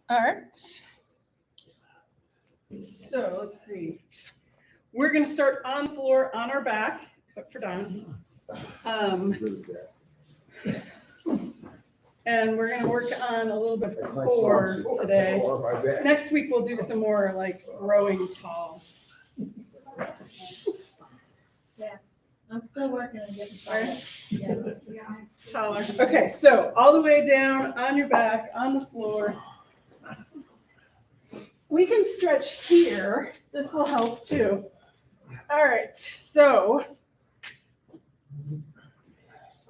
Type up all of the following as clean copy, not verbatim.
All right. So let's see. We're going to start on the floor on our back, except for Don. And we're going to work on a little bit of core today. Next week we'll do some more like rowing tall. I'm still working on getting started. Yeah. Taller. Okay, so all the way down on your back, on the floor. We can stretch here. This will help too. All right, so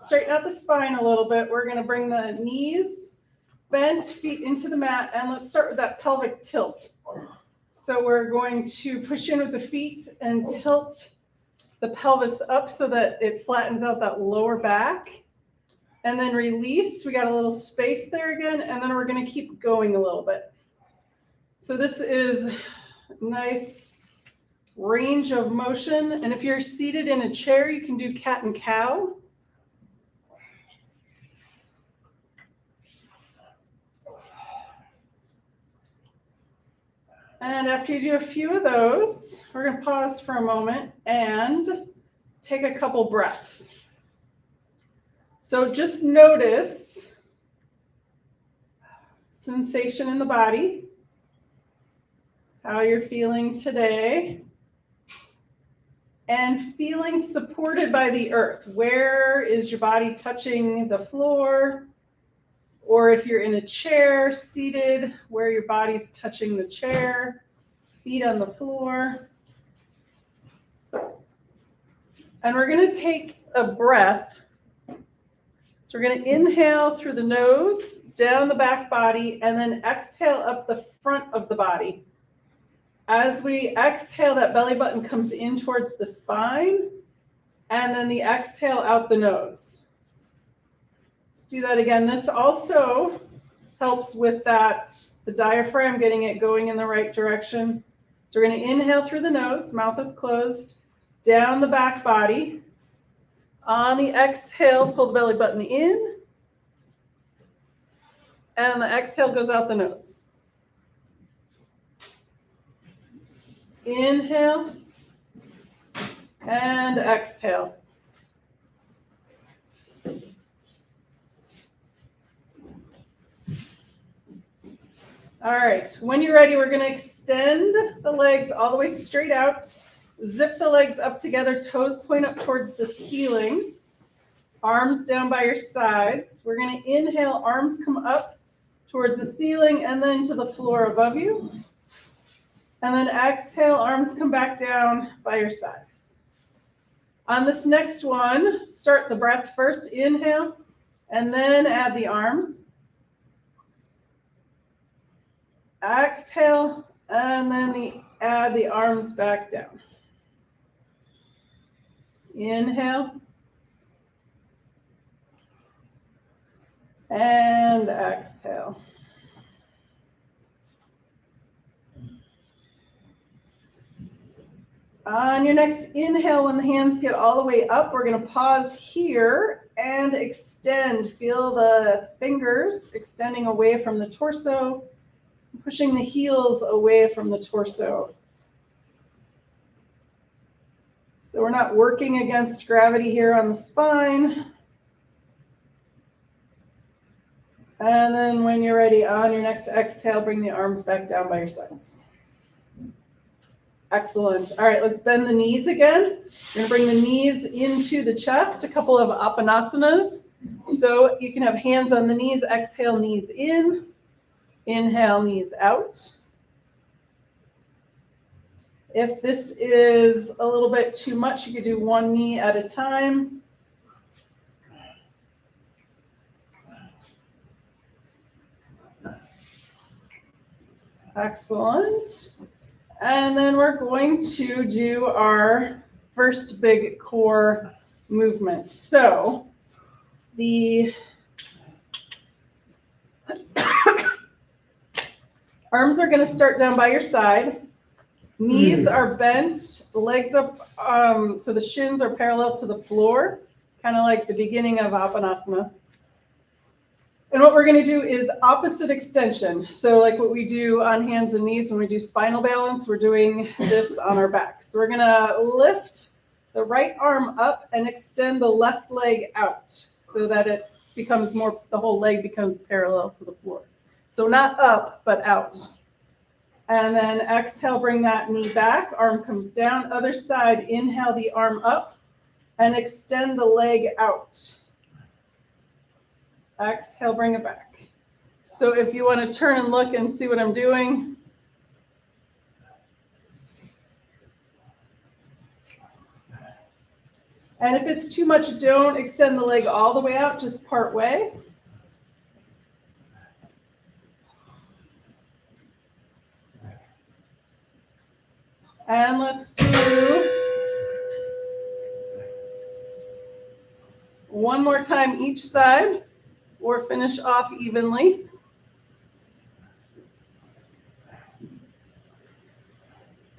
straighten out the spine a little bit. We're going to bring the knees, bent feet into the mat, and let's start with that pelvic tilt. So we're going to push in with the feet and tilt the pelvis up so that it flattens out that lower back. And then release. We got a little space there again, and then we're going to keep going a little bit. So this is nice range of motion. And if you're seated in a chair, you can do cat and cow. And after you do a few of those, we're going to pause for a moment and take a couple breaths. So just notice sensation in the body, how you're feeling today, and feeling supported by the earth. Where is your body touching the floor? Or if you're in a chair, seated, where your body's touching the chair, feet on the floor. And we're going to take a breath. So we're going to inhale through the nose, down the back body, and then exhale up the front of the body. As we exhale, that belly button comes in towards the spine, and then the exhale out the nose. Let's do that again. This also helps with the diaphragm, getting it going in the right direction. So we're going to inhale through the nose, mouth is closed, down the back body. On the exhale, pull the belly button in, and the exhale goes out the nose. Inhale, and exhale. All right, when you're ready, we're going to extend the legs all the way straight out. Zip the legs up together, toes point up towards the ceiling. Arms down by your sides. We're going to inhale, arms come up towards the ceiling and then to the floor above you. And then exhale, arms come back down by your sides. On this next one, start the breath first, inhale, and then add the arms. Exhale, and then add the arms back down. Inhale. And exhale. On your next inhale, when the hands get all the way up, we're going to pause here and extend. Feel the fingers extending away from the torso, pushing the heels away from the torso. So we're not working against gravity here on the spine. And then when you're ready, on your next exhale, bring the arms back down by your sides. Excellent. All right, let's bend the knees again. You're going to bring the knees into the chest, a couple of apanasanas. So you can have hands on the knees, exhale, knees in, inhale, knees out. If this is a little bit too much, you could do one knee at a time. Excellent. And then we're going to do our first big core movement. So the arms are going to start down by your side. Knees are bent, legs up, so the shins are parallel to the floor, kind of like the beginning of Apanasana. And what we're gonna do is opposite extension. So like what we do on hands and knees when we do spinal balance, we're doing this on our back. So we're gonna lift the right arm up and extend the left leg out so that it becomes more, the whole leg becomes parallel to the floor. So not up, but out. And then exhale, bring that knee back, arm comes down. Other side, inhale the arm up and extend the leg out. Exhale, bring it back. So if you want to turn and look and see what I'm doing. And if it's too much, don't extend the leg all the way out, just part way. And let's do one more time each side, or finish off evenly.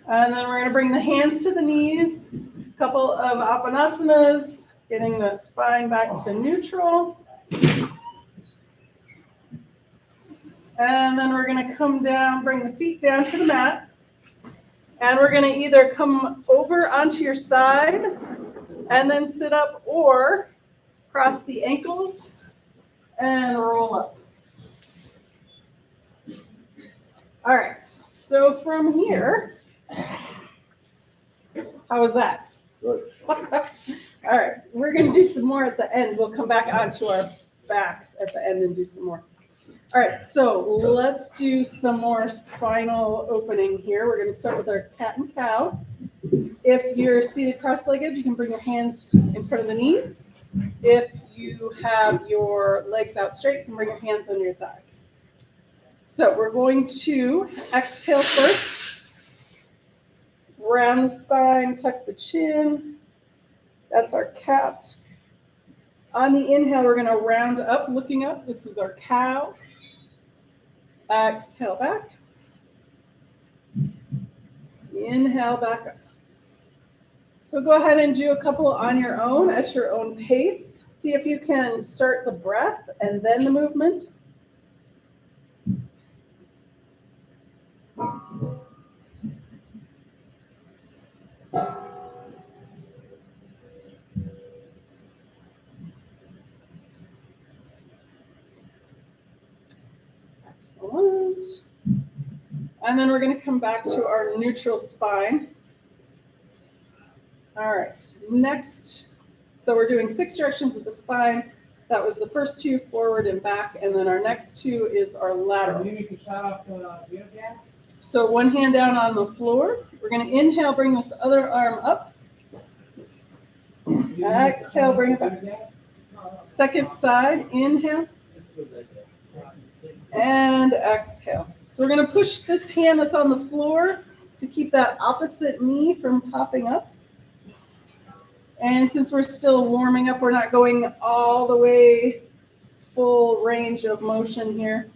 And then we're going to bring the hands to the knees, a couple of Apanasanas, getting the spine back to neutral. And then we're going to come down, bring the feet down to the mat. And we're going to either come over onto your side and then sit up, or cross the ankles and roll up. All right, so from here, how was that? Good. All right, we're going to do some more at the end. We'll come back onto our backs at the end and do some more. All right, so let's do some more spinal opening here. We're going to start with our cat and cow. If you're seated cross-legged, you can bring your hands in front of the knees. If you have your legs out straight, you can bring your hands under your thighs. So we're going to exhale first. Round the spine, tuck the chin. That's our cat. On the inhale, we're going to round up, looking up. This is our cow. Exhale back. Inhale back up. So go ahead and do a couple on your own at your own pace. See if you can start the breath and then the movement. Excellent. And then we're going to come back to our neutral spine. All right, next, so we're doing 6 directions of the spine. That was the first 2, forward and back, and then our next 2 is our laterals. So one hand down on the floor. We're going to inhale, bring this other arm up. Exhale, bring it back. Second side, inhale. And exhale. So we're going to push this hand that's on the floor to keep that opposite knee from popping up. And since we're still warming up, we're not going all the way full range of motion here.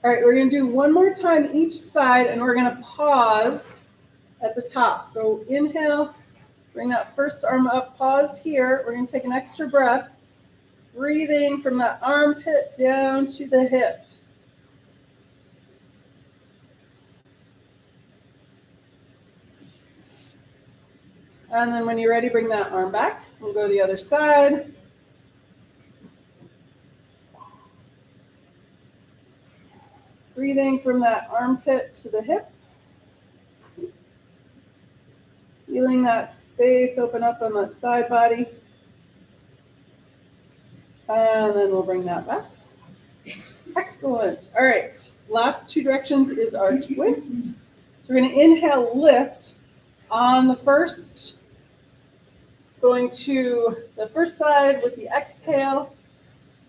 All right, we're going to do one more time each side, and we're going to pause at the top. So inhale, bring that first arm up, pause here. We're going to take an extra breath, breathing from that armpit down to the hip. And then when you're ready, bring that arm back. We'll go to the other side. Breathing from that armpit to the hip. Feeling that space open up on that side body. And then we'll bring that back. Excellent. All right. Last 2 directions is our twist. So we're going to inhale, lift on the first. Going to the first side with the exhale.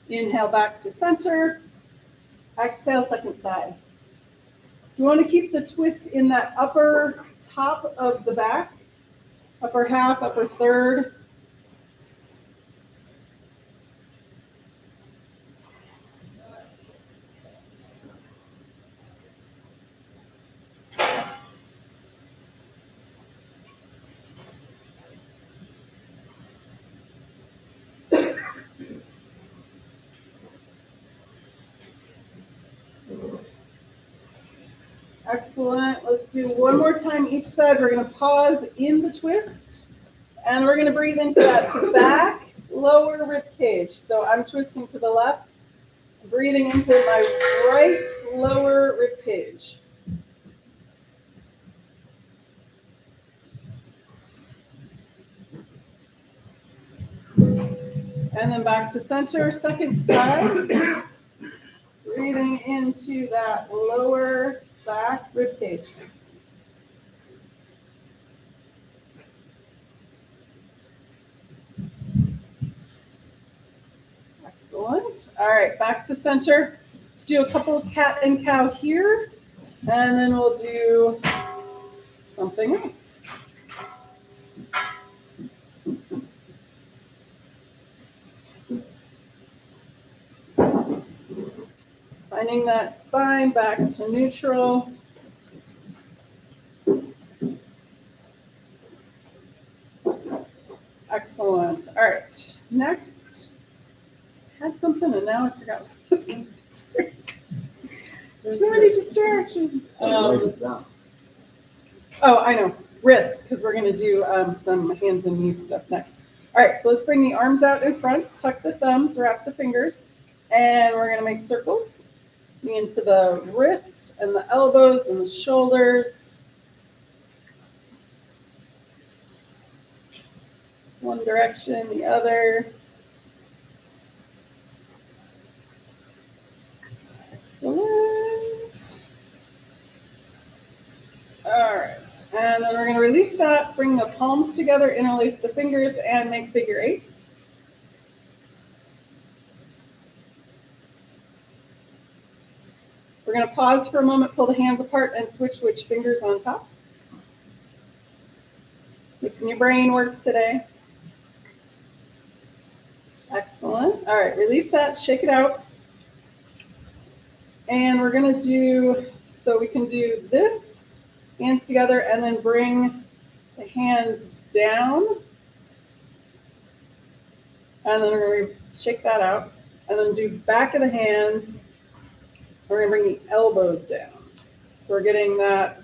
Inhale back to center. Exhale, second side. So we want to keep the twist in that upper top of the back, upper half, upper third. Excellent. Let's do one more time each side. We're going to pause in the twist, and we're going to breathe into that back lower rib cage. So I'm twisting to the left, breathing into my right lower rib cage. And then back to center, second side. Breathing into that lower back rib cage. Excellent. All right, back to center. Let's do a couple of cat and cow here, and then we'll do something else. Finding that spine back to neutral. Excellent. All right, next. I had something and now I forgot what I was going to do. Too many distractions. Oh, I know. Wrists, because we're going to do some hands and knees stuff next. All right, so let's bring the arms out in front, tuck the thumbs, wrap the fingers, and we're going to make circles into the wrists and the elbows and the shoulders. One direction, the other. Excellent. All right, and then we're going to release that, bring the palms together, interlace the fingers, and make figure eights. We're going to pause for a moment, pull the hands apart, and switch which fingers on top. Making your brain work today. Excellent. All right, release that, shake it out. And we're going to do, so we can do this, hands together, and then bring the hands down. And then we're going to shake that out. And then do back of the hands. We're going to bring the elbows down. So we're getting that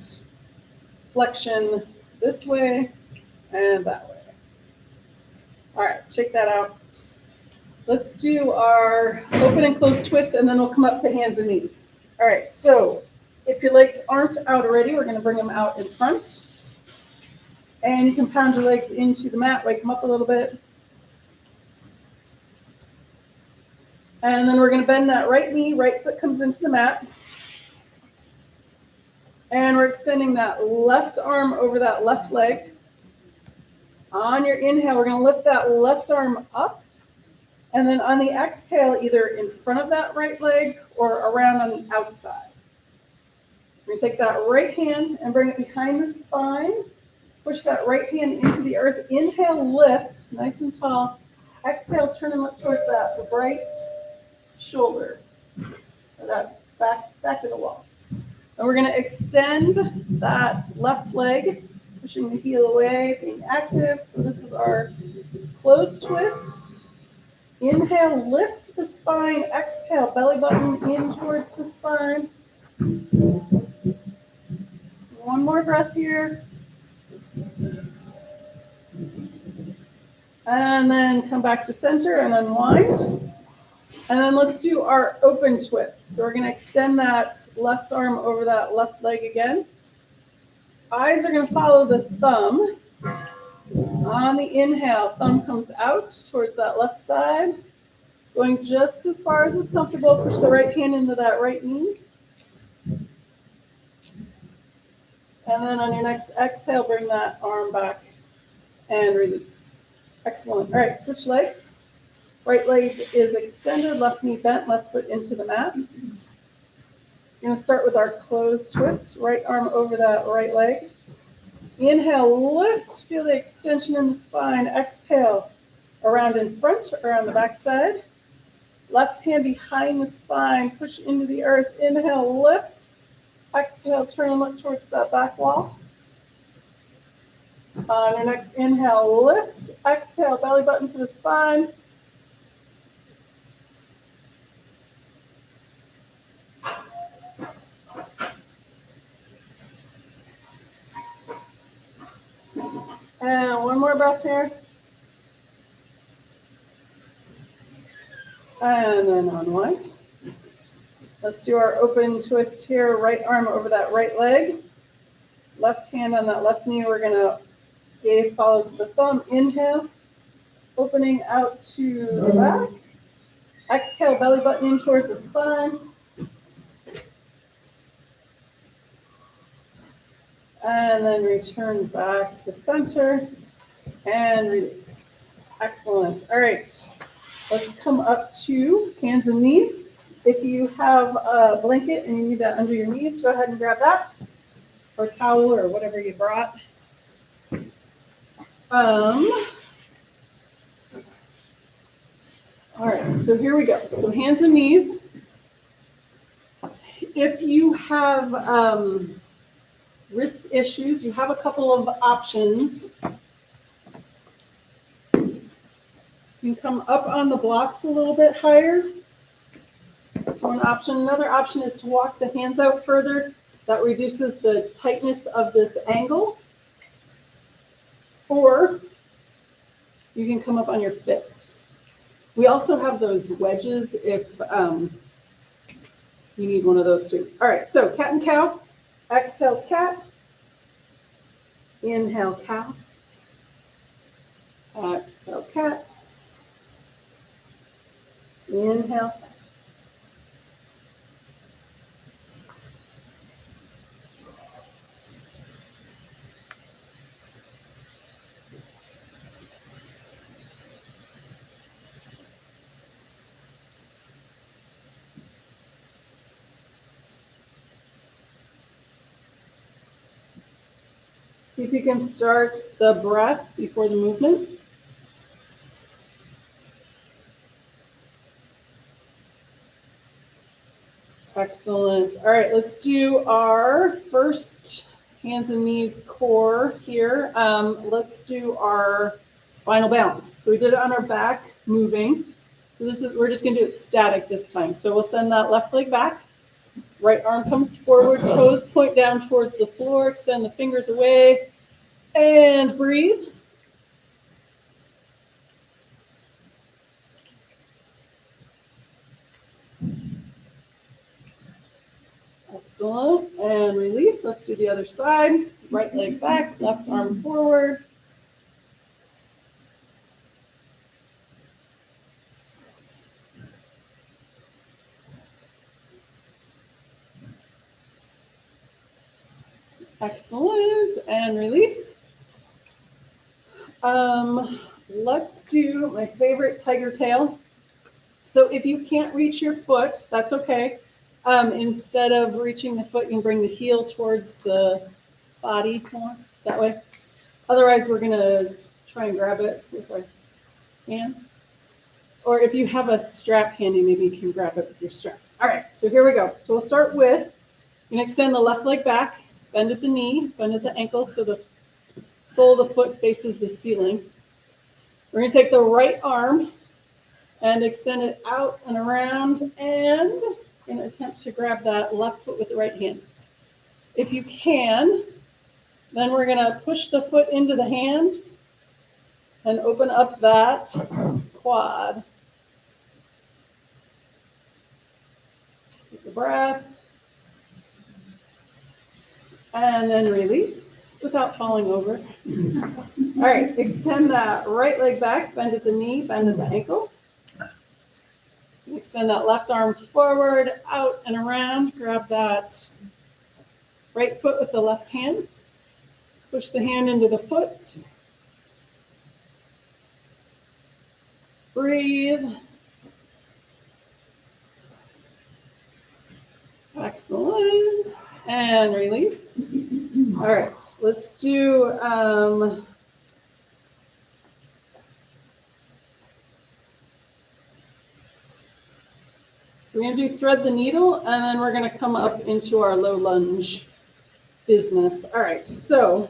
flexion this way and that way. All right, shake that out. Let's do our open and close twist, and then we'll come up to hands and knees. All right, so if your legs aren't out already, we're going to bring them out in front. And you can pound your legs into the mat, wake them up a little bit. And then we're going to bend that right knee, right foot comes into the mat. And we're extending that left arm over that left leg. On your inhale, we're going to lift that left arm up. And then on the exhale, either in front of that right leg or around on the outside. We're going to take that right hand and bring it behind the spine. Push that right hand into the earth. Inhale, lift, nice and tall. Exhale, turn and look towards that right shoulder, or that back of the wall. And we're going to extend that left leg, pushing the heel away, being active. So this is our closed twist. Inhale, lift the spine. Exhale, belly button in towards the spine. One more breath here. And then come back to center and unwind. And then let's do our open twist. So we're going to extend that left arm over that left leg again. Eyes are going to follow the thumb. On the inhale, thumb comes out towards that left side. Going just as far as is comfortable. Push the right hand into that right knee. And then on your next exhale, bring that arm back and release. Excellent. All right, switch legs. Right leg is extended, left knee bent, left foot into the mat. We're gonna start with our closed twist, right arm over that right leg. Inhale, lift, feel the extension in the spine. Exhale, around in front, around the back side. Left hand behind the spine, push into the earth. Inhale, lift. Exhale, turn and look towards that back wall. On your next inhale, lift. Exhale, belly button to the spine. And one more breath here. And then unwind. Let's do our open twist here. Right arm over that right leg. Left hand on that left knee. We're going to gaze follows the thumb. Inhale. Opening out to the back. Exhale, belly button in towards the spine. And then return back to center and release. Excellent. All right. Let's come up to hands and knees. If you have a blanket and you need that under your knees, go ahead and grab that, or towel, or whatever you brought. All right, so here we go. So hands and knees. If you have wrist issues, you have a couple of options. You can come up on the blocks a little bit higher. That's one option. Another option is to walk the hands out further. That reduces the tightness of this angle. Or you can come up on your fists. We also have those wedges if you need one of those too. All right, so cat and cow. Exhale, cat. Inhale, cow. Exhale, cat. Inhale. See if you can start the breath before the movement. Excellent. All right, let's do our first hands and knees core here. Let's do our spinal balance. So we did it on our back, moving. So we're just gonna do it static this time. So we'll send that left leg back. Right arm comes forward, toes point down towards the floor, extend the fingers away, and breathe. Excellent, and release. Let's do the other side. Right leg back, left arm forward. Excellent, and release. Let's do my favorite tiger tail. So if you can't reach your foot, that's okay. Instead of reaching the foot, you can bring the heel towards the body more that way. Otherwise, we're gonna try and grab it with our hands. Or if you have a strap handy, maybe you can grab it with your strap. All right, so here we go. So we'll start with, you can extend the left leg back, bend at the knee, bend at the ankle, so the sole of the foot faces the ceiling. We're gonna take the right arm and extend it out and around, and in an attempt to grab that left foot with the right hand. If you can, then we're gonna push the foot into the hand and open up that quad. Take a breath. And then release without falling over. All right, extend that right leg back, bend at the knee, bend at the ankle. Extend that left arm forward, out and around. Grab that right foot with the left hand. Push the hand into the foot. Breathe. Excellent. And release. All right, let's do, we're gonna do thread the needle, and then we're gonna come up into our low lunge business. All right, so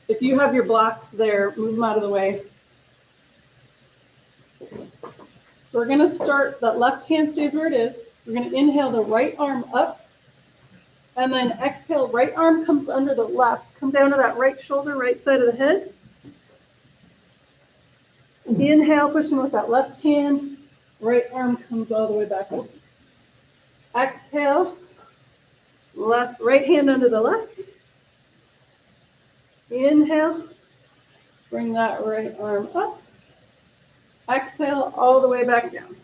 if you have your blocks there, move them out of the way. So we're gonna start, that left hand stays where it is. We're gonna inhale the right arm up, and then exhale, right arm comes under the left. Come down to that right shoulder, right side of the head. Inhale, pushing with that left hand. Right arm comes all the way back up. Exhale, right hand under the left. Inhale, bring that right arm up. Exhale, all the way back down.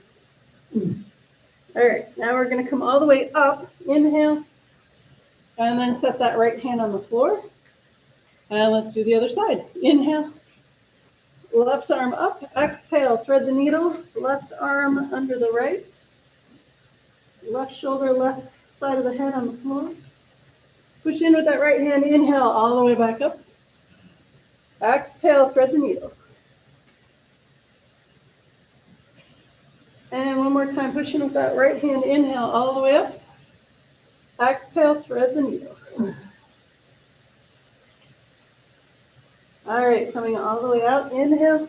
All right, now we're gonna come all the way up. Inhale, and then set that right hand on the floor. And let's do the other side. Inhale, left arm up. Exhale, thread the needle. Left arm under the right. Left shoulder, left side of the head on the floor. Push in with that right hand. Inhale, all the way back up. Exhale, thread the needle. And one more time, push in with that right hand. Inhale, all the way up. Exhale, thread the needle. All right, coming all the way out. Inhale,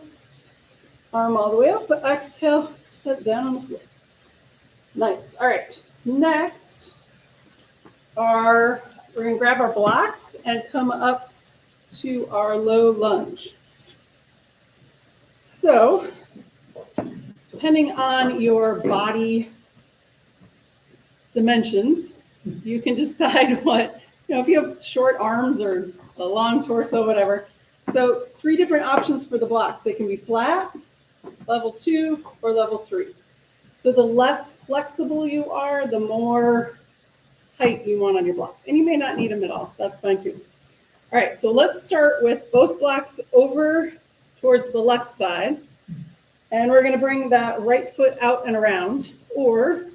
arm all the way up. Exhale, set down on the floor. Nice. All right, next we're going to grab our blocks and come up to our low lunge. So, depending on your body dimensions, you can decide what, if you have short arms or a long torso, whatever. So 3 different options for the blocks. They can be flat, level 2, or level 3. So the less flexible you are, the more height you want on your block. And you may not need them at all. That's fine too. All right, so let's start with both blocks over towards the left side. And we're going to bring that right foot out and around, or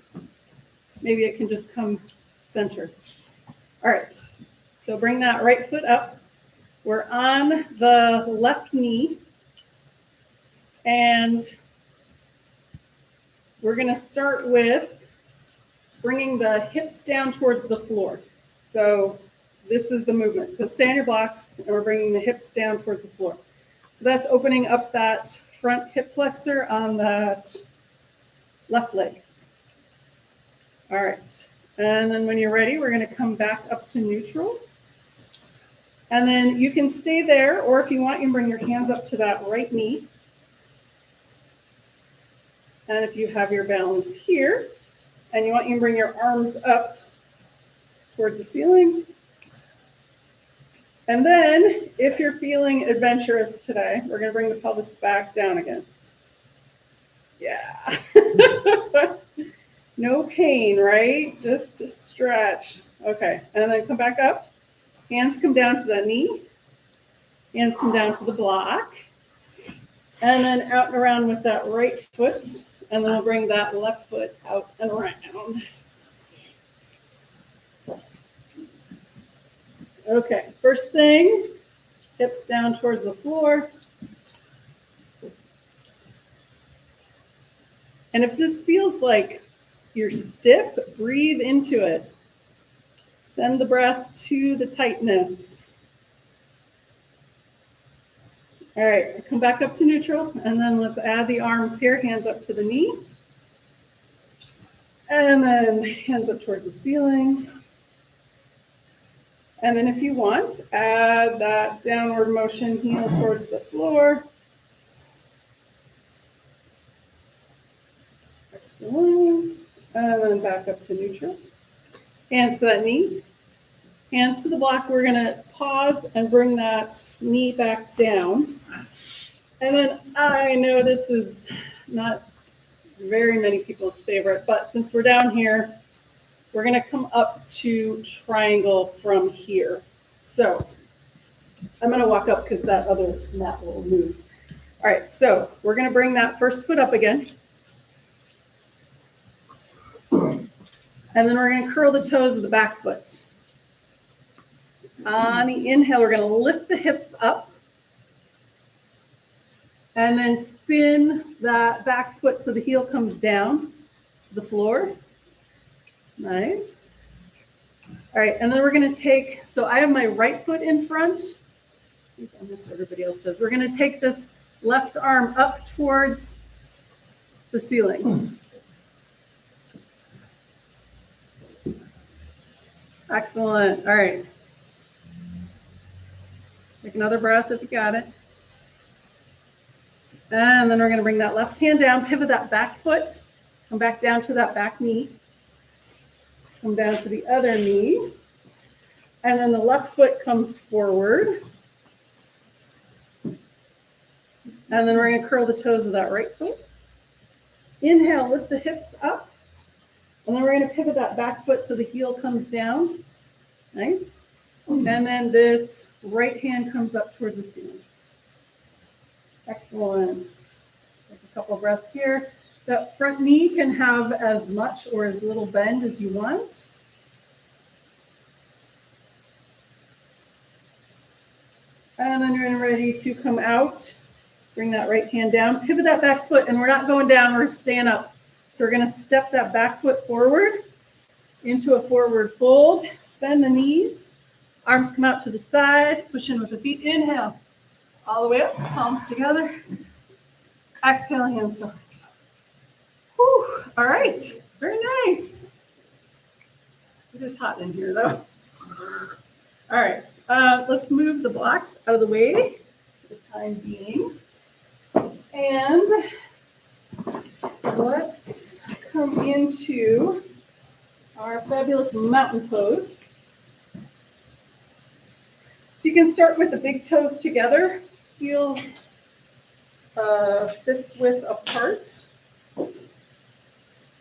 maybe it can just come center. All right, so bring that right foot up. We're on the left knee, and we're going to start with bringing the hips down towards the floor. So this is the movement. So stay on your blocks, and we're bringing the hips down towards the floor. So that's opening up that front hip flexor on that left leg. All right, and then when you're ready, we're going to come back up to neutral. And then you can stay there, or if you want, you can bring your hands up to that right knee. And if you have your balance here, and you want, you can bring your arms up towards the ceiling. And then, if you're feeling adventurous today, we're going to bring the pelvis back down again. Yeah. No pain, right? Just a stretch. Okay, and then come back up. Hands come down to the knee. Hands come down to the block. And then out and around with that right foot. And then we'll bring that left foot out and around. Okay, first thing, hips down towards the floor. And if this feels like you're stiff, breathe into it. Send the breath to the tightness. All right, come back up to neutral, and then let's add the arms here, hands up to the knee. And then hands up towards the ceiling. And then if you want, add that downward motion, heel towards the floor. Excellent. And then back up to neutral. Hands to that knee. Hands to the block. We're going to pause and bring that knee back down. And then I know this is not very many people's favorite, but since we're down here, we're going to come up to triangle from here. So I'm going to walk up because that other mat will move. All right, so we're going to bring that first foot up again. And And then we're going to curl the toes of the back foot. On the inhale, we're going to lift the hips up. And then spin that back foot so the heel comes down to the floor. Nice. All right, and then we're going to take, so I have my right foot in front. I think almost everybody else does. We're going to take this left arm up towards the ceiling. Excellent. All right. Take another breath if you got it. And then we're going to bring that left hand down, pivot that back foot, come back down to that back knee, come down to the other knee, and then the left foot comes forward. And then we're going to curl the toes of that right foot. Inhale, lift the hips up. And then we're going to pivot that back foot so the heel comes down. Nice. And then this right hand comes up towards the ceiling. Excellent. Take a couple breaths here. That front knee can have as much or as little bend as you want. And then you're ready to come out. Bring that right hand down. Pivot that back foot, and we're not going down, we're staying up. So we're going to step that back foot forward into a forward fold. Bend the knees. Arms come out to the side. Push in with the feet. Inhale. All the way up, palms together. Exhale, hands to heart. Whew. All right, very nice. It is hot in here though. All right, let's move the blocks out of the way for the time being. And let's come into our fabulous mountain pose. So you can start with the big toes together, heels fist width apart,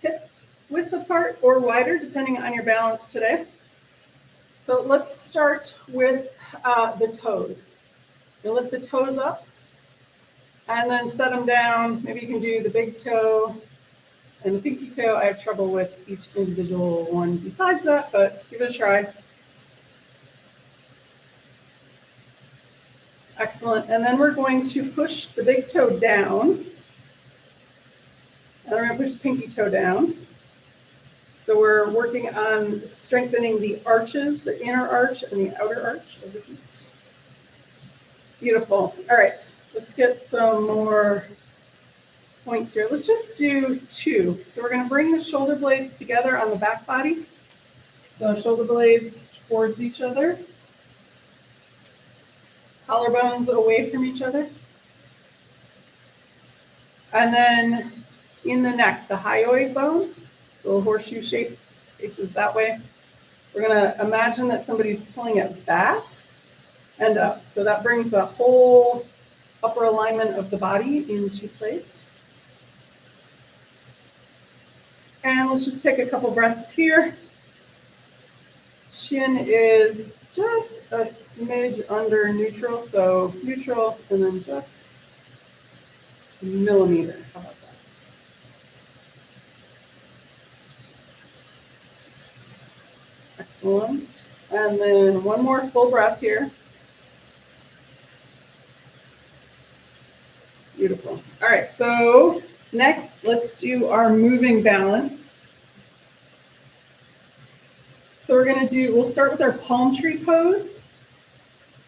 hip width apart or wider, depending on your balance today. So let's start with the toes. You lift the toes up and then set them down. Maybe you can do the big toe and the pinky toe. I have trouble with each individual one besides that, but give it a try. Excellent. And then we're going to push the big toe down. And we're going to push the pinky toe down. So we're working on strengthening the arches, the inner arch and the outer arch of the feet. Beautiful. All right, let's get some more points here. Let's just do 2. So we're going to bring the shoulder blades together on the back body. So shoulder blades towards each other. Collarbones away from each other. And then in the neck, the hyoid bone, the little horseshoe shape, faces that way. We're going to imagine that somebody's pulling it back and up. So that brings the whole upper alignment of the body into place. And let's just take a couple breaths here. Chin is just a smidge under neutral, so neutral and then just a millimeter. How about that? Excellent. And then one more full breath here. Beautiful. All right, so next, let's do our moving balance. So we'll start with our palm tree pose.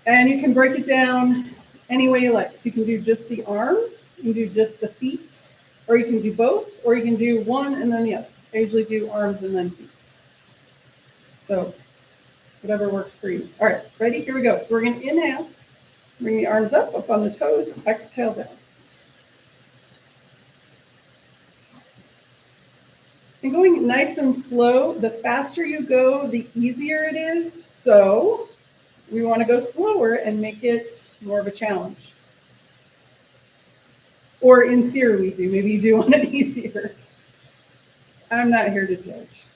And you can break it down any way you like. So you can do just the arms, you can do just the feet, or you can do both, or you can do one and then the other. I usually do arms and then feet. So whatever works for you. All right, ready? Here we go. So we're going to inhale, bring the arms up on the toes, exhale down. And going nice and slow, the faster you go, the easier it is. So we want to go slower and make it more of a challenge. Or in theory we do. Maybe you do want it easier. I'm not here to judge.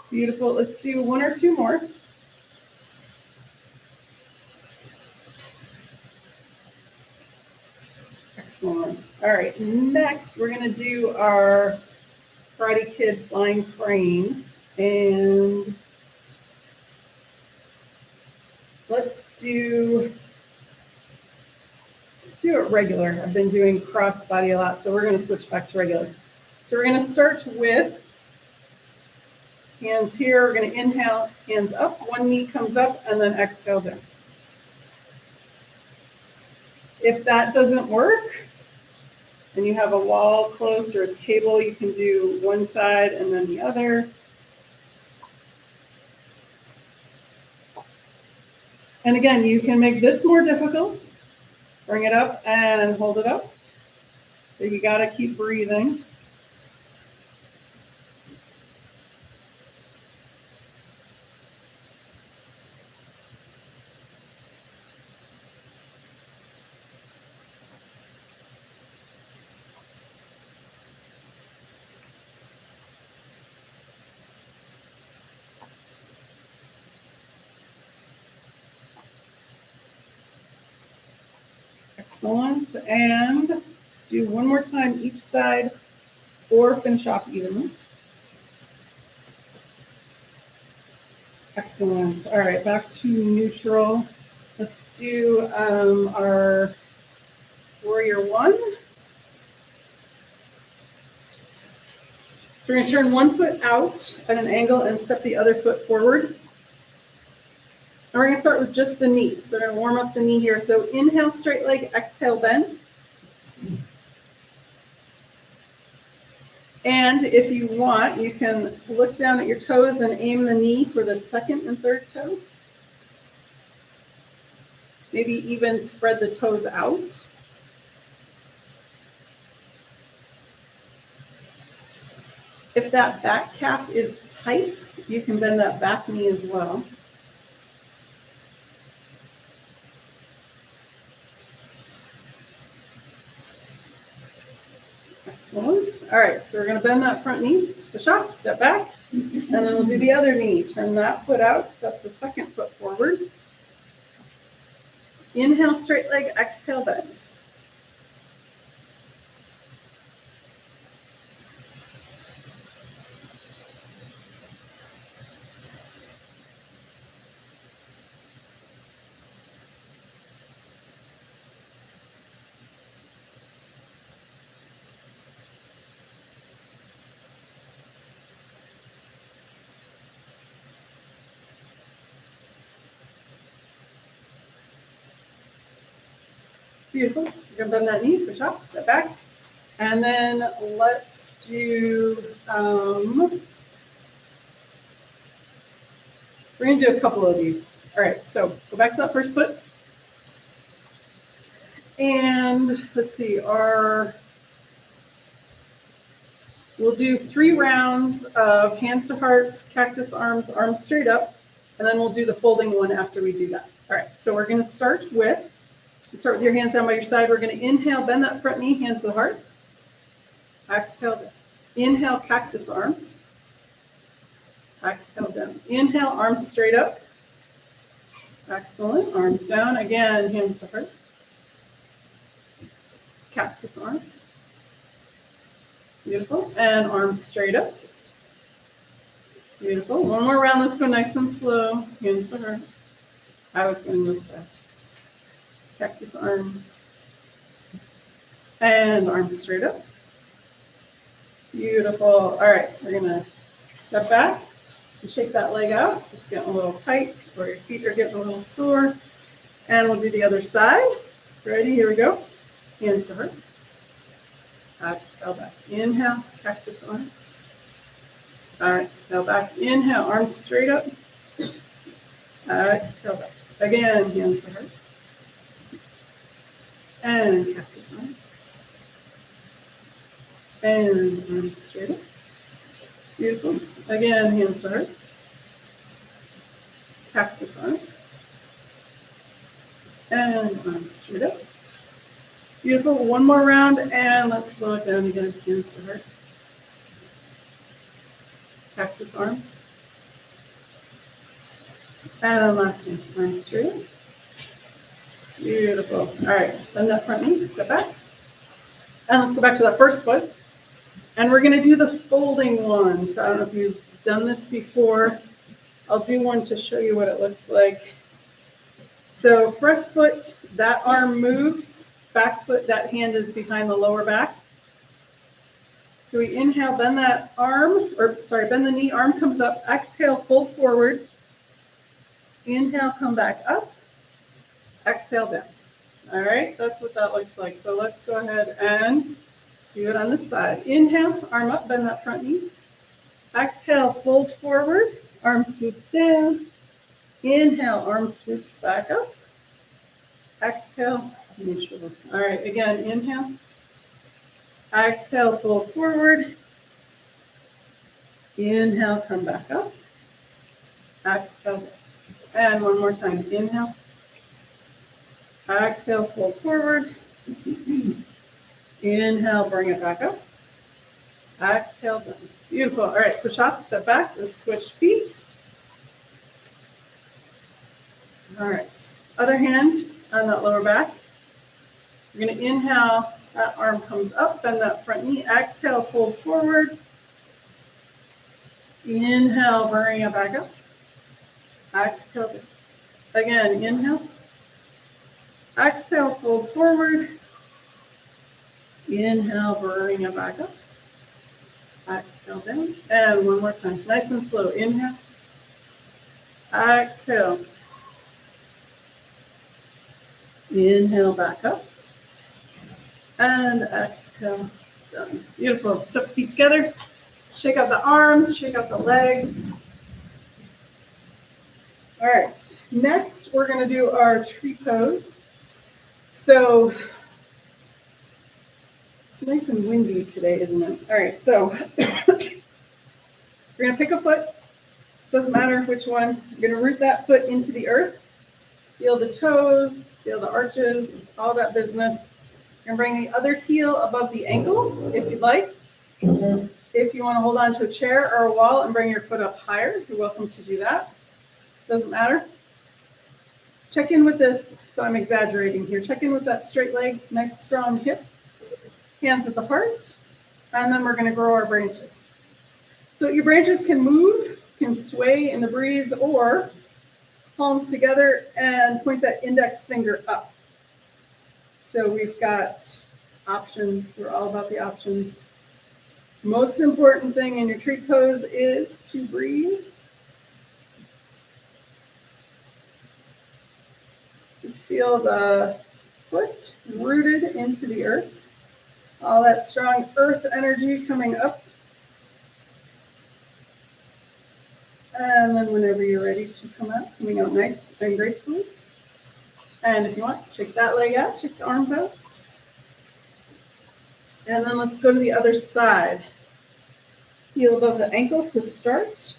Beautiful. Let's do one or two more. Excellent. All right, next we're going to do our Karate Kid flying crane. And let's do it regular. I've been doing cross body a lot, so we're going to switch back to regular. So we're going to start with hands here. We're going to inhale, hands up, one knee comes up, and then exhale down. If that doesn't work, and you have a wall close or a table, you can do one side and then the other. And again, you can make this more difficult. Bring it up and hold it up. But you gotta keep breathing. Excellent. And let's do one more time each side or finish off evenly. Excellent. All right, back to neutral. Let's do our warrior one. So we're going to turn one foot out at an angle and step the other foot forward. And we're going to start with just the knee. So we're going to warm up the knee here. So inhale, straight leg, exhale, bend. And if you want, you can look down at your toes and aim the knee for the second and third toe. Maybe even spread the toes out. If that back calf is tight, you can bend that back knee as well. Excellent. All right, so we're going to bend that front knee, push off, step back, and then we'll do the other knee. Turn that foot out, step the second foot forward. Inhale, straight leg, exhale, bend. Beautiful. You're going to bend that knee, push up, step back. And then let's do, we're going to do a couple of these. All right, so go back to that first foot. And let's see, we'll do 3 rounds of hands to heart, cactus arms, arms straight up, and then we'll do the folding one after we do that. All right, so we're going to start with your hands down by your side. We're going to inhale, bend that front knee, hands to the heart. Exhale down. Inhale, cactus arms. Exhale down. Inhale, arms straight up. Excellent. Arms down. Again, hands to heart. Cactus arms. Beautiful. And arms straight up. Beautiful. One more round. Let's go nice and slow. Hands to heart. I was going to move fast. Cactus arms. And arms straight up. Beautiful. All right, we're going to step back and shake that leg out. It's getting a little tight, or your feet are getting a little sore. And we'll do the other side. Ready? Here we go. Hands to heart. Exhale back. Inhale, cactus arms. Exhale back. Inhale, arms straight up. Exhale back. Again, hands to heart. And cactus arms. And arms straight up. Beautiful. Again, hands to heart. Cactus arms. And arms straight up. Beautiful. One more round, and let's slow it down again. Hands to heart. Cactus arms. And last one, arms straight. Beautiful. All right, bend that front knee, step back. And let's go back to that first foot. And we're gonna do the folding one. So I don't know if you've done this before. I'll do one to show you what it looks like. So front foot, that arm moves. Back foot, that hand is behind the lower back. So we inhale, bend that arm, bend the knee, arm comes up. Exhale, fold forward. Inhale, come back up. Exhale, down. All right, that's what that looks like. So let's go ahead and do it on this side. Inhale, arm up, bend that front knee. Exhale, fold forward, arm swoops down. Inhale, arm swoops back up. Exhale, neutral. All right, again, inhale. Exhale, fold forward. Inhale, come back up. Exhale, down. And one more time, inhale. Exhale, fold forward. Inhale, bring it back up. Exhale, down. Beautiful. All right, push off, step back. Let's switch feet. All right, other hand on that lower back. You're going to inhale, that arm comes up, bend that front knee. Exhale, fold forward. Inhale, bring it back up. Exhale, down. Again, inhale. Exhale, fold forward. Inhale, bring it back up. Exhale, down. And one more time, nice and slow. Inhale. Exhale. Inhale, back up. And exhale, done. Beautiful. Step the feet together. Shake out the arms, shake out the legs. All right, next we're going to do our tree pose. So it's nice and windy today, isn't it? All right, so you're going to pick a foot. Doesn't matter which one. You're going to root that foot into the earth. Feel the toes, feel the arches, all that business. You're going to bring the other heel above the ankle if you'd like. If you want to hold on to a chair or a wall and bring your foot up higher, you're welcome to do that. Doesn't matter. Check in with this. So I'm exaggerating here. Check in with that straight leg, nice strong hip, hands at the heart, and then we're going to grow our branches. So your branches can move, can sway in the breeze, or palms together and point that index finger up. So we've got options. We're all about the options. Most important thing in your tree pose is to breathe. Just feel the foot rooted into the earth. All that strong earth energy coming up. And then whenever you're ready to come out, coming out nice and gracefully. And if you want, shake that leg out, shake the arms out. And then let's go to the other side. Heel above the ankle to start.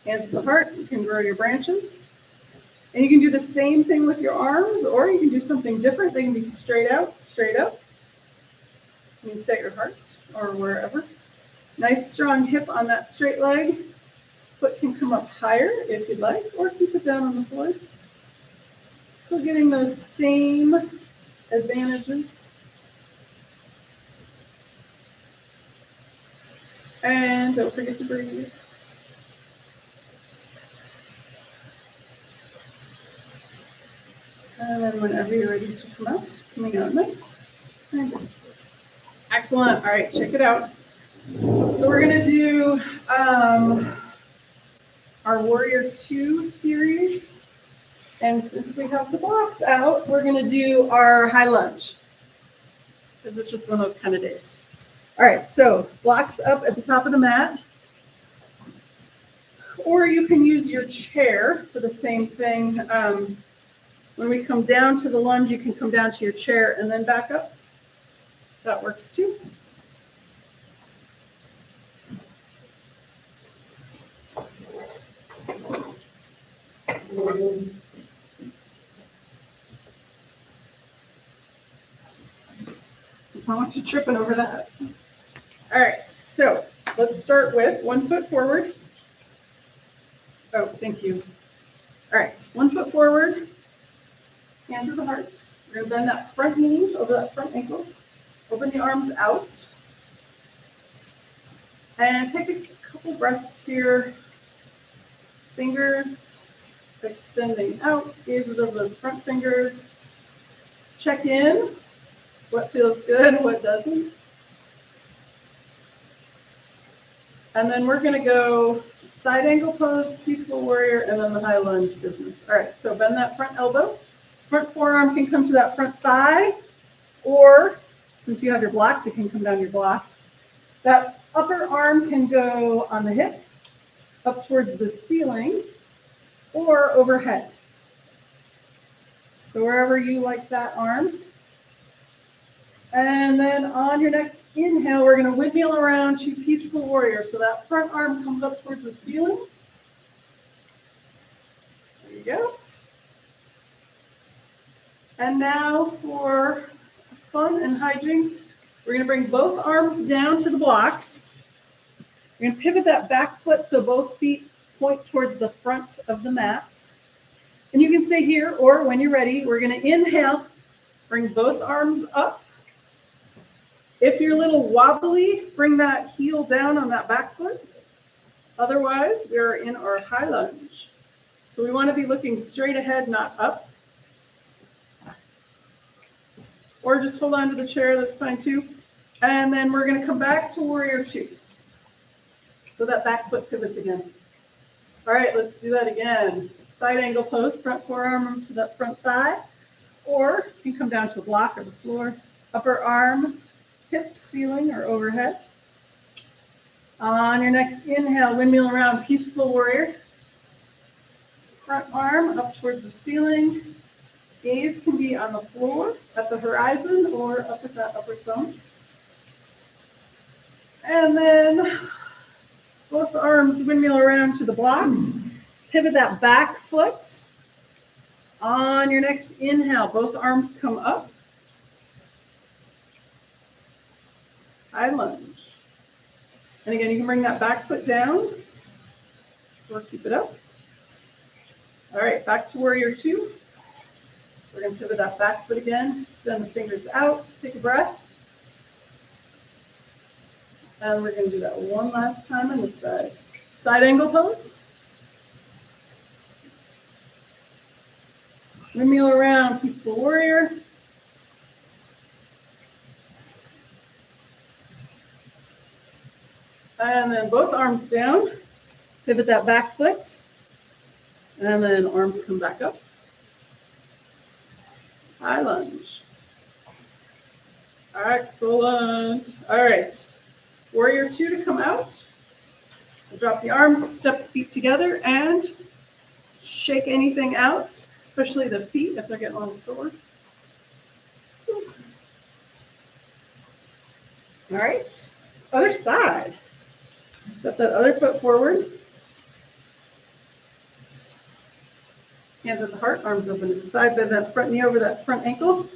Hands at the heart, you can grow your branches. And you can do the same thing with your arms, or you can do something different. They can be straight out, straight up. You can stay at your heart or wherever. Nice strong hip on that straight leg. Foot can come up higher if you'd like, or keep it down on the floor. Still getting those same advantages. And don't forget to breathe. And then whenever you're ready to come out, coming out nice and graceful. Excellent. All right, check it out. So we're going to do our Warrior 2 series. And since we have the blocks out, we're going to do our high lunge, because it's just one of those kind of days. All right, so blocks up at the top of the mat. Or you can use your chair for the same thing. When we come down to the lunge, you can come down to your chair and then back up. That works too. I want you tripping over that. All right, so let's start with 1 foot forward. Oh, thank you. All right, 1 foot forward, hands at the heart. We're gonna bend that front knee over that front ankle. Open the arms out. And take a couple breaths here. Fingers extending out, gazes over those front fingers. Check in, what feels good, what doesn't. And then we're gonna go side angle pose, peaceful warrior, and then the high lunge business. All right, so bend that front elbow. Front forearm can come to that front thigh, or since you have your blocks, it can come down your block. That upper arm can go on the hip, up towards the ceiling, or overhead. So wherever you like that arm. And then on your next inhale, we're gonna windmill around to peaceful warrior. So that front arm comes up towards the ceiling. There you go. And now for fun and hijinks, we're gonna bring both arms down to the blocks. We're gonna pivot that back foot so both feet point towards the front of the mat. And you can stay here, or when you're ready, we're gonna inhale, bring both arms up. If you're a little wobbly, bring that heel down on that back foot. Otherwise, we are in our high lunge. So we wanna be looking straight ahead, not up. Or just hold on to the chair, that's fine too. And then we're gonna come back to warrior two. So that back foot pivots again. All right, let's do that again. Side angle pose, front forearm to that front thigh, or you can come down to a block or the floor. Upper arm, hip, ceiling, or overhead. On your next inhale, windmill around, peaceful warrior. Front arm up towards the ceiling. Gaze can be on the floor, at the horizon, or up at that upper thumb. And then both arms windmill around to the blocks. Pivot that back foot. On your next inhale, both arms come up. High lunge. And again, you can bring that back foot down or keep it up. All right, back to warrior two. We're going to pivot that back foot again. Send the fingers out. Take a breath. And we're going to do that one last time on this side. Side angle pose. Windmill around, peaceful warrior. And then both arms down. Pivot that back foot. And then arms come back up. High lunge. Excellent. All right. Warrior two to come out. Drop the arms, step the feet together, and shake anything out, especially the feet if they're getting a little sore. All right. Other side. Step that other foot forward. Hands at the heart, arms open to the side, bend that front knee over that front ankle.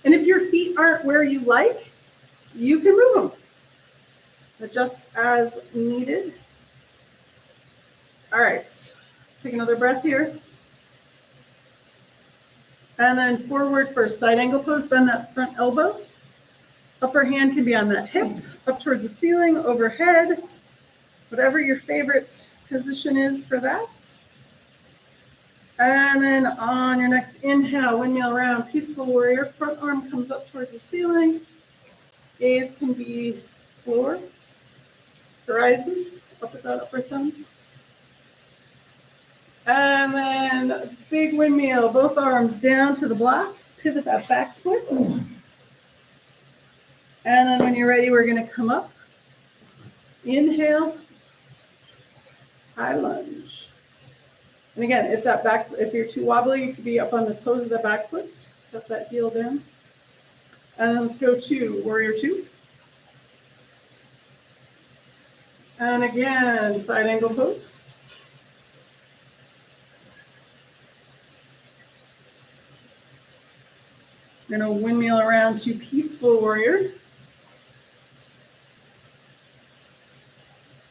And if your feet aren't where you like, you can move them. Adjust as needed. All right, take another breath here. And then forward for a side angle pose, bend that front elbow. Upper hand can be on that hip, up towards the ceiling, overhead, whatever your favorite position is for that. And then on your next inhale, windmill around, peaceful warrior. Front arm comes up towards the ceiling. Gaze can be floor, horizon, up at that upper thumb. And then big windmill, both arms down to the blocks. Pivot that back foot. And then when you're ready, we're going to come up. Inhale, high lunge. And again, if you're too wobbly to be up on the toes of the back foot, set that heel down. And then let's go to warrior two. And again, side angle pose. We're going to windmill around to peaceful warrior.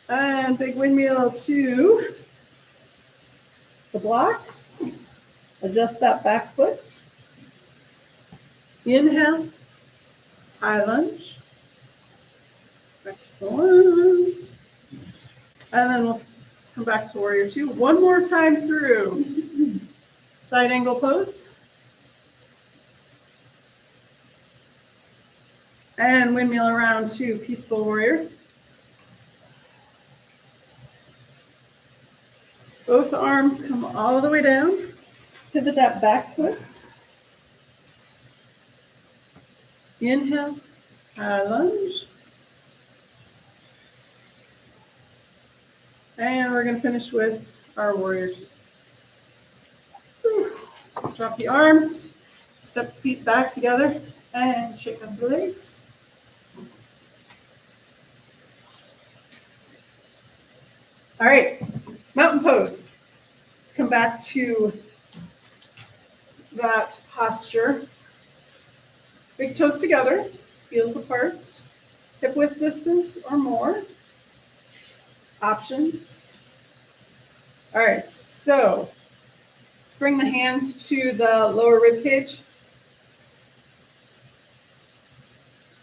And big windmill to the blocks. Adjust that back foot. Inhale, high lunge. Excellent. And then we'll come back to warrior two. One more time through. Side angle pose. And windmill around to peaceful warrior. Both arms come all the way down. Pivot that back foot. Inhale, high lunge. And we're going to finish with our warrior two. Drop the arms, step the feet back together, and shake up the legs. All right, mountain pose. Let's come back to that posture. Big toes together, heels apart, hip width distance or more. Options. All right, so let's bring the hands to the lower rib cage.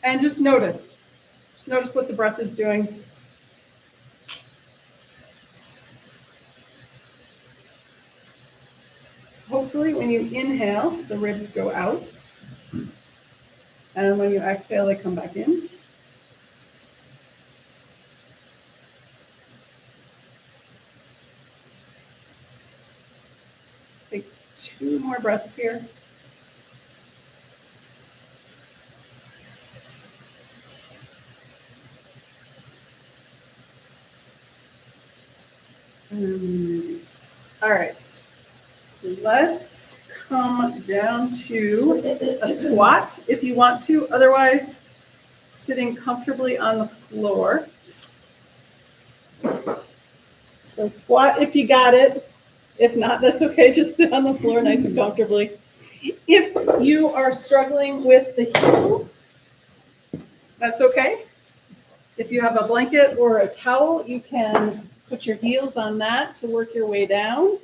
And just notice what the breath is doing. Hopefully when you inhale, the ribs go out. And when you exhale, they come back in. Take 2 more breaths here. And release. All right. Let's come down to a squat if you want to. Otherwise, sitting comfortably on the floor. So squat if you got it. If not, that's okay. Just sit on the floor nice and comfortably. If you are struggling with the heels, that's okay. If you have a blanket or a towel, you can put your heels on that to work your way down.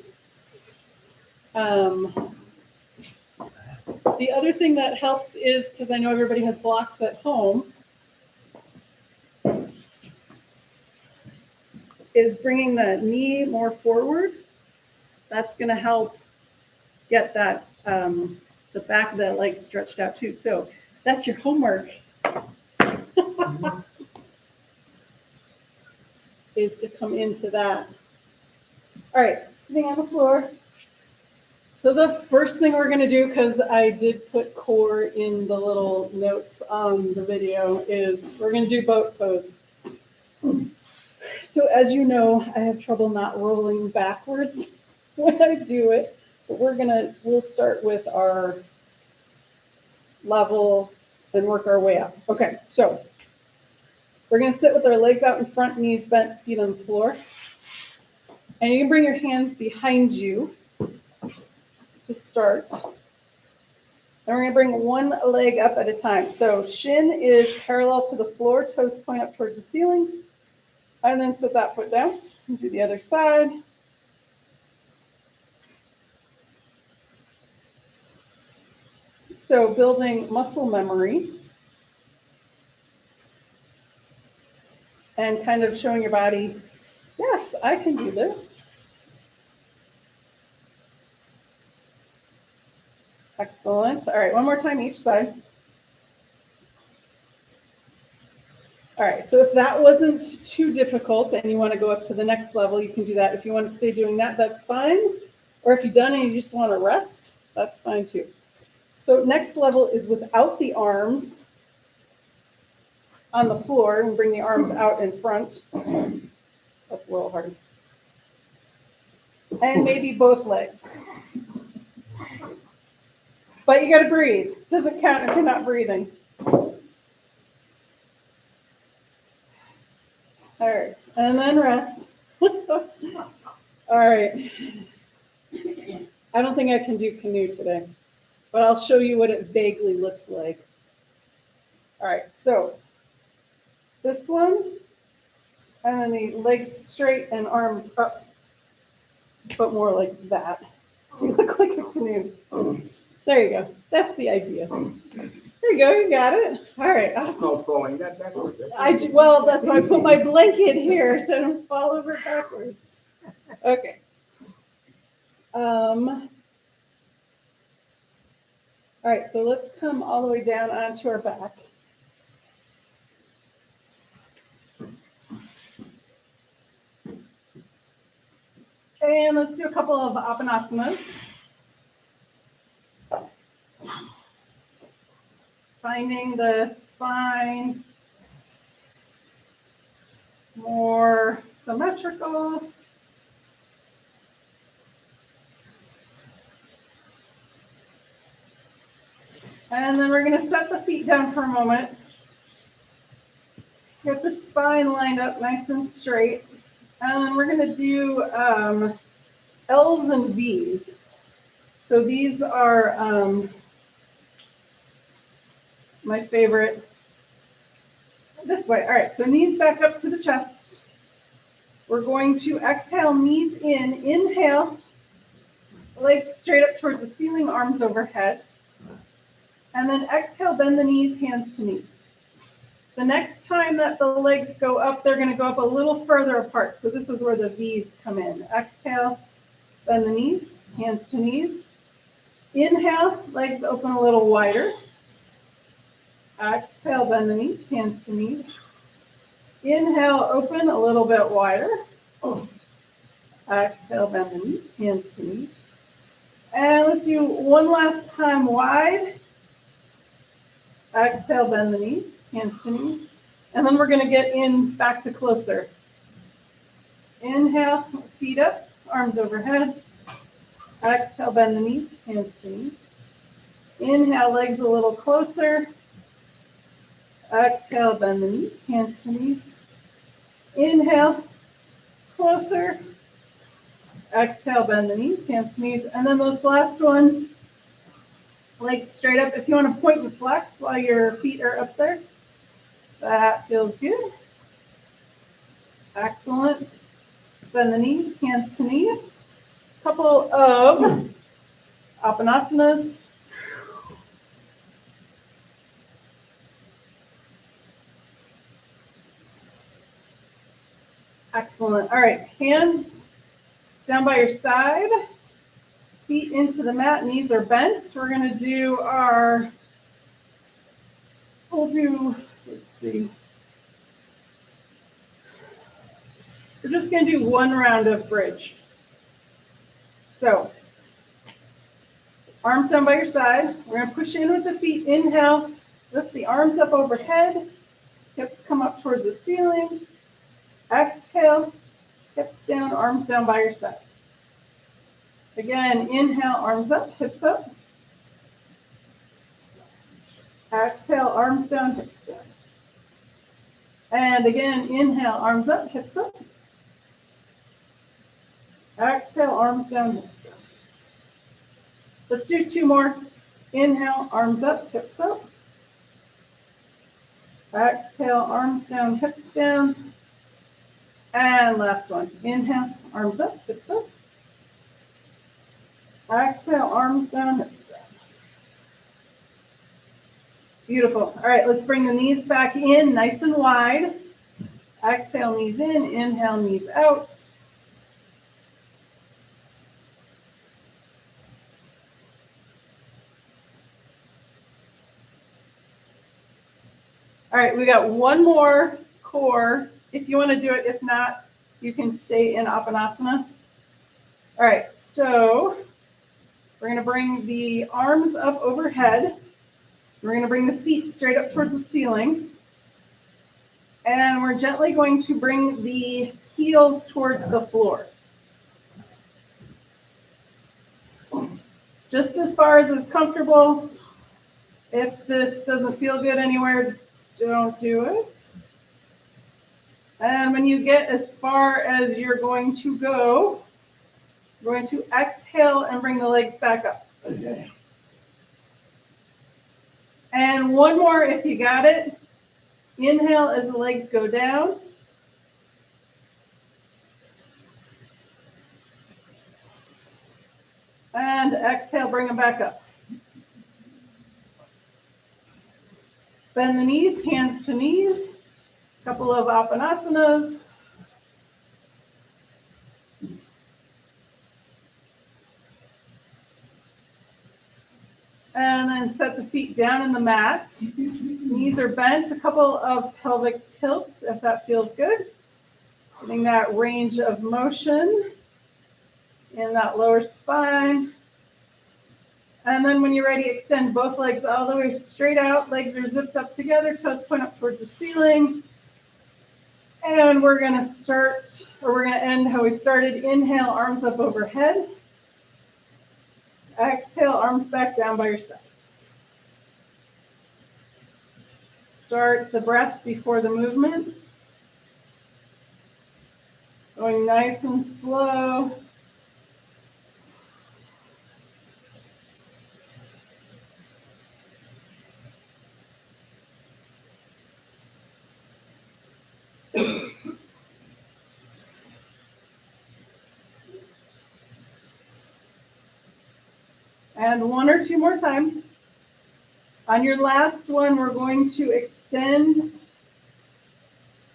The other thing that helps is, because I know everybody has blocks at home, is bringing the knee more forward. That's going to help get that the back of the leg stretched out too. So that's your homework. Is to come into that. All right, sitting on the floor. So the first thing we're going to do, because I did put core in the little notes on the video, is we're going to do boat pose. So as you know, I have trouble not rolling backwards when I do it, but we'll start with our level and work our way up. Okay, so we're going to sit with our legs out in front, knees bent, feet on the floor. And you can bring your hands behind you to start. And we're going to bring one leg up at a time. So shin is parallel to the floor, toes point up towards the ceiling. And then sit that foot down and do the other side. So building muscle memory and kind of showing your body, yes, I can do this. Excellent. All right, one more time each side. All right, so if that wasn't too difficult and you want to go up to the next level, you can do that. If you want to stay doing that, that's fine. Or if you're done and you just want to rest, that's fine too. So next level is without the arms on the floor, and bring the arms out in front. That's a little hard. And maybe both legs. But you got to breathe. Doesn't count if you're not breathing. All right, and then rest. All right. I don't think I can do canoe today, but I'll show you what it vaguely looks like. All right, so this one, and then the legs straight and arms up. but more like that. So you look like a canoe. There you go. That's the idea. There you go. You got it. All right. Awesome. No falling that backwards. Well, that's why I put my blanket here so I don't fall over backwards. Okay. All right, so let's come all the way down onto our back. And let's do a couple of apanasanas. Finding the spine more symmetrical. And then we're going to set the feet down for a moment. Get the spine lined up nice and straight. And then we're going to do L's and V's. So these are my favorite. This way. All right, so knees back up to the chest. We're going to exhale, knees in. Inhale, legs straight up towards the ceiling, arms overhead. And then exhale, bend the knees, hands to knees. The next time that the legs go up, they're going to go up a little further apart. So this is where the V's come in. Exhale, bend the knees, hands to knees. Inhale, legs open a little wider. Exhale, bend the knees, hands to knees. Inhale, open a little bit wider. Exhale, bend the knees, hands to knees. And let's do one last time wide. Exhale, bend the knees, hands to knees. And then we're going to get in back to closer. Inhale, feet up, arms overhead. Exhale, bend the knees, hands to knees. Inhale, legs a little closer. Exhale, bend the knees, hands to knees. Inhale, closer. Exhale, bend the knees, hands to knees. And then this last one, legs straight up. If you want to point and flex while your feet are up there, that feels good. Excellent. Bend the knees, hands to knees. Couple of apanasanas. Excellent. All right, hands down by your side. Feet into the mat, knees are bent. We're going to do let's see. We're just going to do one round of bridge. So, arms down by your side. We're going to push in with the feet. Inhale, lift the arms up overhead. Hips come up towards the ceiling. Exhale, hips down, arms down by your side. Again, inhale, arms up, hips up. Exhale, arms down, hips down. And again, inhale, arms up, hips up. Exhale, arms down, hips down. Let's do two more. Inhale, arms up, hips up. Exhale, arms down, hips down. And last one. Inhale, arms up, hips up. Exhale, arms down, hips down. Beautiful. All right, let's bring the knees back in, nice and wide. Exhale, knees in. Inhale, knees out. All right, we got one more core. If you want to do it, if not, you can stay in Apanasana. All right, so we're going to bring the arms up overhead. We're going to bring the feet straight up towards the ceiling. And we're gently going to bring the heels towards the floor. Just as far as is comfortable. If this doesn't feel good anywhere, don't do it. And when you get as far as you're going to go, we're going to exhale and bring the legs back up. Okay. And one more if you got it. Inhale as the legs go down. And exhale, bring them back up. Bend the knees, hands to knees. Couple of Apanasanas. And then set the feet down in the mat. Knees are bent. A couple of pelvic tilts if that feels good. Getting that range of motion in that lower spine. And then when you're ready, extend both legs all the way straight out. Legs are zipped up together, toes point up towards the ceiling. And we're gonna end how we started. Inhale, arms up overhead. Exhale, arms back down by your sides. Start the breath before the movement. Going nice and slow. And one or two more times. On your last one, we're going to extend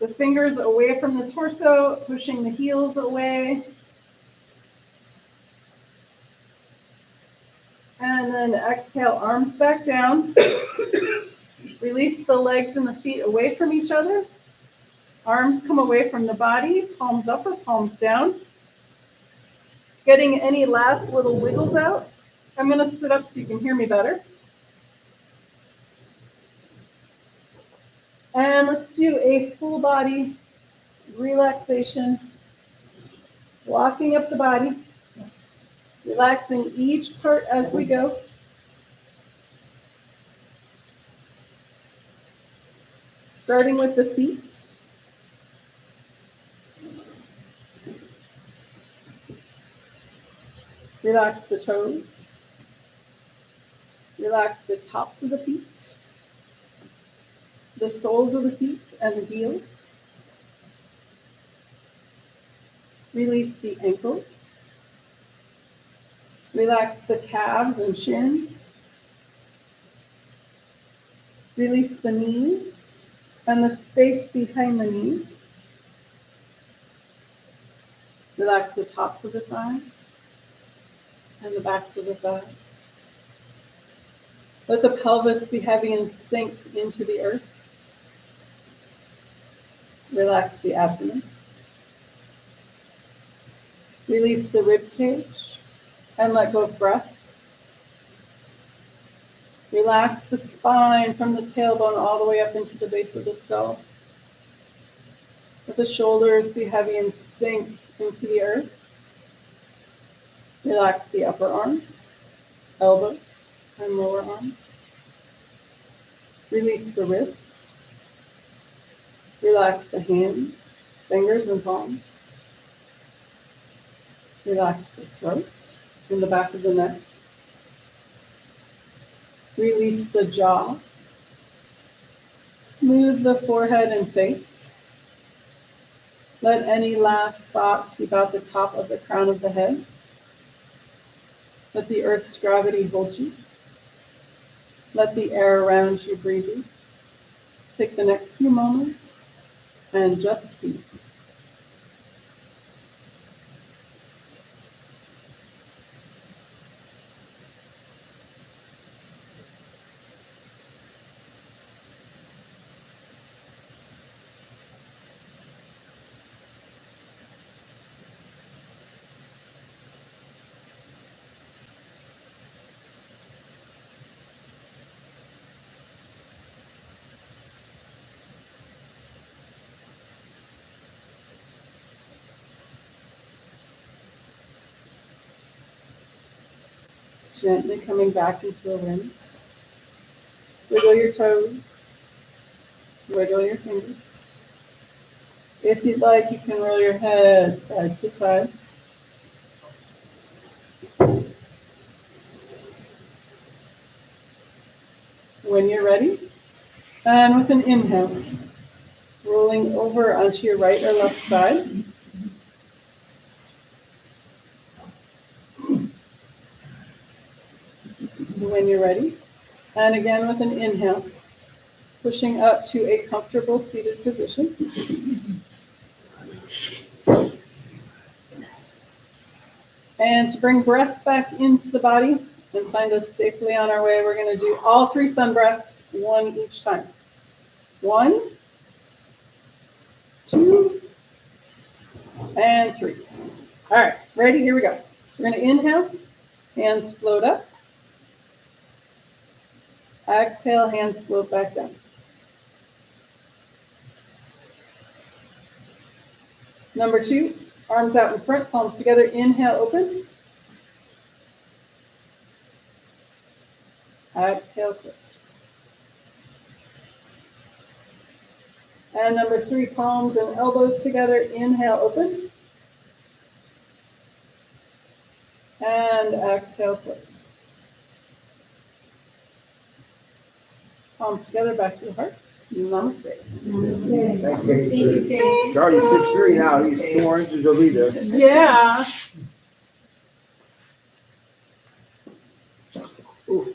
the fingers away from the torso, pushing the heels away. And then exhale, arms back down. Release the legs and the feet away from each other. Arms come away from the body, palms up or palms down. Getting any last little wiggles out. I'm going to sit up so you can hear me better. And let's do a full body relaxation. Walking up the body, relaxing each part as we go. Starting with the feet. Relax the toes. Relax the tops of the feet, the soles of the feet and the heels. Release the ankles. Relax the calves and shins. Release the knees and the space behind the knees. Relax the tops of the thighs and the backs of the thighs. Let the pelvis be heavy and sink into the earth. Relax the abdomen. Release the rib cage and let go of breath. Relax the spine from the tailbone all the way up into the base of the skull. Let the shoulders be heavy and sink into the earth. Relax the upper arms, elbows, and lower arms. Release the wrists. Relax the hands, fingers, and palms. Relax the throat and the back of the neck. Release the jaw. Smooth the forehead and face. Let any last thoughts seep out the top of the crown of the head. Let the earth's gravity hold you. Let the air around you breathe you. Take the next few moments and just be. Gently coming back into awareness. Wiggle your toes. Wiggle your fingers. If you'd like, you can roll your head side to side. When you're ready, and with an inhale, rolling over onto your right or left side. when you're ready. And again with an inhale, pushing up to a comfortable seated position. And to bring breath back into the body and find us safely on our way, we're going to do all 3 sun breaths, 1 each time. 1, 2, and 3. All right, ready? Here we go. We're going to inhale, hands float up. Exhale, hands float back down. Number 2, arms out in front, palms together. Inhale, open. Exhale, closed. And number 3, palms and elbows together. Inhale, open. And exhale, closed. Palms together, back to the heart. Namaste. Thanks, Kate. Thank you, Kate. Charlie's 6'3" now, he's 4 inches over there. Yeah. Ooh.